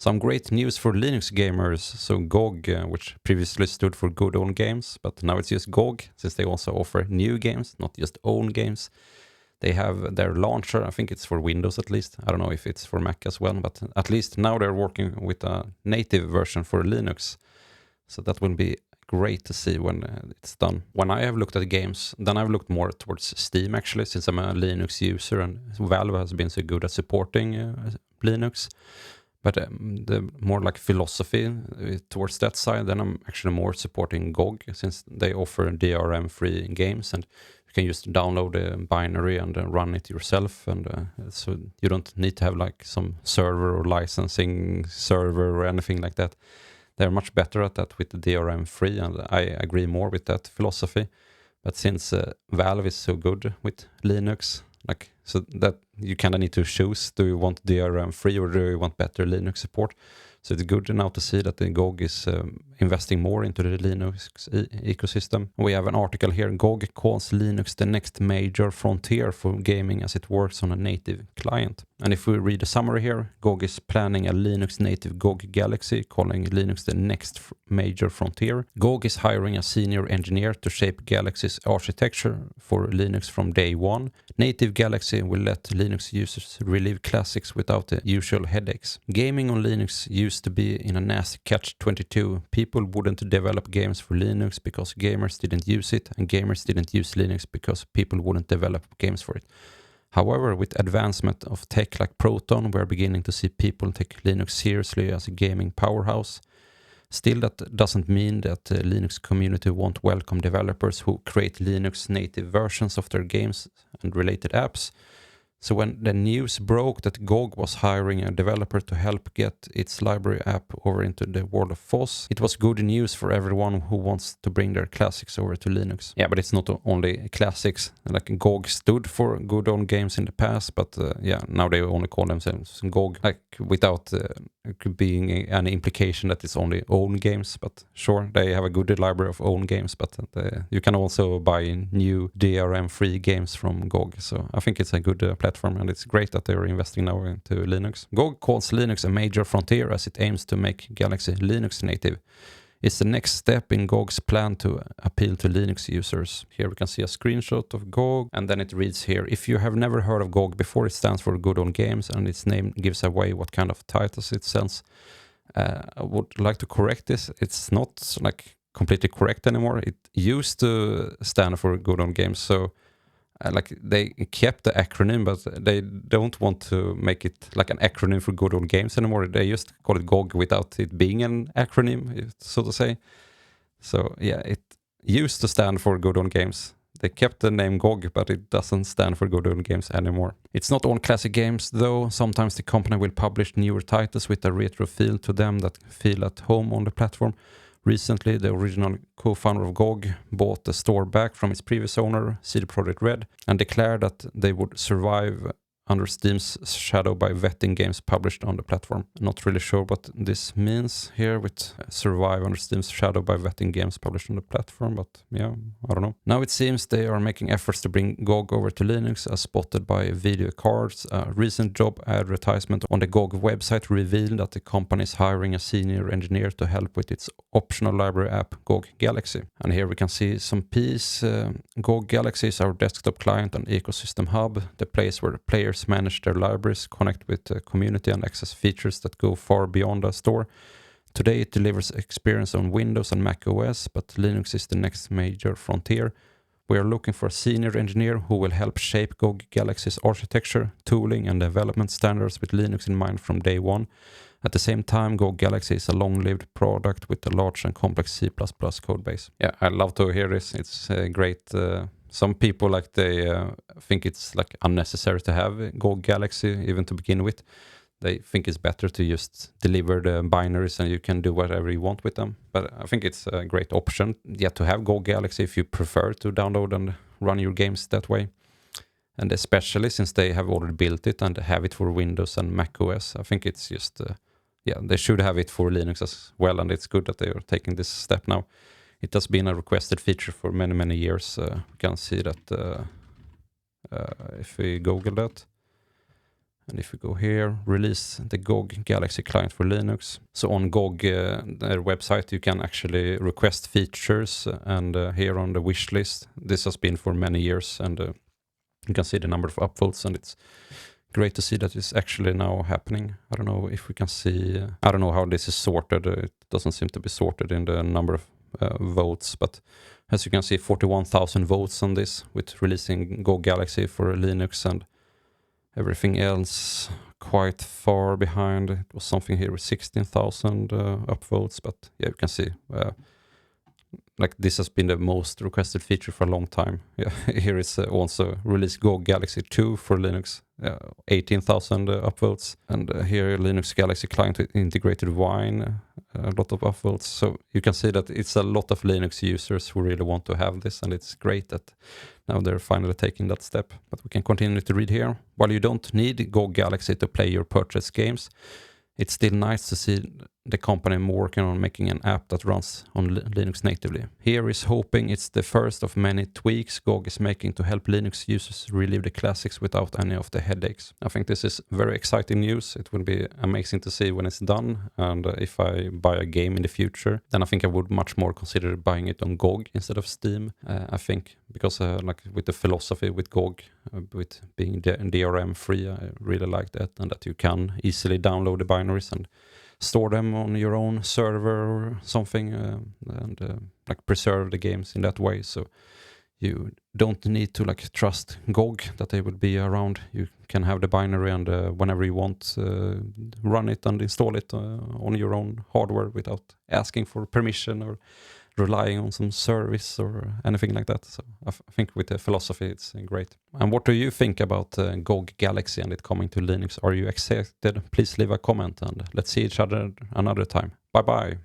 Some great news for Linux gamers. So GOG, which previously stood for Good Old Games, but now it's just GOG, since they also offer new games, not just own games. They have their launcher, I think it's for Windows at least. I don't know if it's for Mac as well, but at least now they're working with a native version for Linux. So that will be great to see when it's done. When I have looked at games, then I've looked more towards Steam actually, since I'm a Linux user and Valve has been so good at supporting Linux. But the more like philosophy towards that side, then I'm actually more supporting GOG, since they offer DRM-free games and you can just download a binary and run it yourself. And so you don't need to have like some server or licensing server or anything like that. They're much better at that with the DRM-free, and I agree more with that philosophy. But since Valve is so good with Linux, like, so that you kind of need to choose, do you want DRM-free or do you want better Linux support? So it's good now to see that the GOG is investing more into the Linux ecosystem. We have an article here, GOG calls Linux the next major frontier for gaming as it works on a native client. And if we read the summary here, GOG is planning a Linux native GOG Galaxy, calling Linux the next major frontier. GOG is hiring a senior engineer to shape Galaxy's architecture for Linux from day one. Native Galaxy will let Linux users relive classics without the usual headaches. Gaming on Linux used to be in a nasty catch-22. People wouldn't develop games for Linux because gamers didn't use it, and gamers didn't use Linux because people wouldn't develop games for it. However, with advancement of tech like Proton, we're beginning to see people take Linux seriously as a gaming powerhouse. Still, that doesn't mean that the Linux community won't welcome developers who create Linux native versions of their games and related apps. So when the news broke that GOG was hiring a developer to help get its library app over into the world of FOSS, it was good news for everyone who wants to bring their classics over to Linux. Yeah, but it's not only classics. Like GOG stood for good old games in the past, but now they only call themselves GOG, like without being any implication that it's only own games. But sure, they have a good library of own games, but you can also buy new DRM-free games from GOG. So I think it's a good platform, and it's great that they're investing now into Linux. GOG calls Linux a major frontier as it aims to make Galaxy Linux native. It's the next step in GOG's plan to appeal to Linux users. Here we can see a screenshot of GOG, and then it reads here, if you have never heard of GOG before, it stands for Good Old Games, and its name gives away what kind of titles it sells. I would like to correct this. It's not like completely correct anymore. It used to stand for Good Old Games, so like they kept the acronym, but they don't want to make it like an acronym for Good Old Games anymore. They just call it GOG without it being an acronym, so to say. So yeah, it used to stand for Good Old Games. They kept the name GOG, but it doesn't stand for Good Old Games anymore. It's not all classic games though. Sometimes the company will publish newer titles with a retro feel to them that feel at home on the platform. Recently, the original co-founder of GOG bought the store back from its previous owner, CD Projekt Red, and declared that they would survive under Steam's shadow by vetting games published on the platform. Not really sure what this means here with survive under Steam's shadow by vetting games published on the platform, but yeah, I don't know. Now it seems they are making efforts to bring GOG over to Linux, as spotted by Video Cards. A recent job advertisement on the GOG website revealed that the company is hiring a senior engineer to help with its optional library app, GOG Galaxy. And here we can see some piece. GOG Galaxy is our desktop client and ecosystem hub, the place where the players manage their libraries, connect with the community, and access features that go far beyond the store. Today it delivers experience on Windows and Mac OS, but Linux is the next major frontier. We are looking for a senior engineer who will help shape GOG Galaxy's architecture, tooling, and development standards with Linux in mind from day one. At the same time, GOG Galaxy is a long-lived product with a large and complex C++ code base. Yeah, I love to hear this. It's great. Some people they think it's like unnecessary to have GOG Galaxy even to begin with. They think it's better to just deliver the binaries and you can do whatever you want with them. But I think it's a great option, to have GOG Galaxy if you prefer to download and run your games that way. And especially since they have already built it and have it for Windows and Mac OS, I think it's just, they should have it for Linux as well. And it's good that they are taking this step now. It has been a requested feature for many, many years. We can see that if we Google that, And if we go here, release the GOG Galaxy client for Linux. So on GOG, their website, you can actually request features, and here on the wish list, this has been for many years, and you can see the number of upvotes, and it's great to see that it's actually now happening. I don't know if we can see, I don't know how this is sorted. It doesn't seem to be sorted in the number of votes, but as you can see, 41,000 votes on this with releasing GOG Galaxy for Linux, and everything else quite far behind. It was something here with 16,000 upvotes, but yeah, you can see like this has been the most requested feature for a long time. Yeah, here is also release GOG Galaxy 2 for Linux, 18,000 upvotes, and here Linux Galaxy client with integrated Wine, a lot of upvotes. So you can see that it's a lot of Linux users who really want to have this, and it's great that now they're finally taking that step. But we can continue to read here. While you don't need GOG Galaxy to play your purchased games, it's still nice to see the company working on making an app that runs on Linux natively. Here is hoping it's the first of many tweaks GOG is making to help Linux users relive the classics without any of the headaches. I think this is very exciting news. It will be amazing to see when it's done, and if I buy a game in the future, then I think I would much more consider buying it on GOG instead of Steam. I think because like with the philosophy with GOG, with being DRM free, I really like that, and that you can easily download the binaries and store them on your own server or something, and like preserve the games in that way. So you don't need to like trust GOG that they will be around. You can have the binary, and whenever you want, run it and install it on your own hardware without asking for permission or relying on some service or anything like that. So I think with the philosophy, it's great. And what do you think about GOG Galaxy and it coming to Linux? Are you excited? Please leave a comment, and let's see each other another time. Bye bye.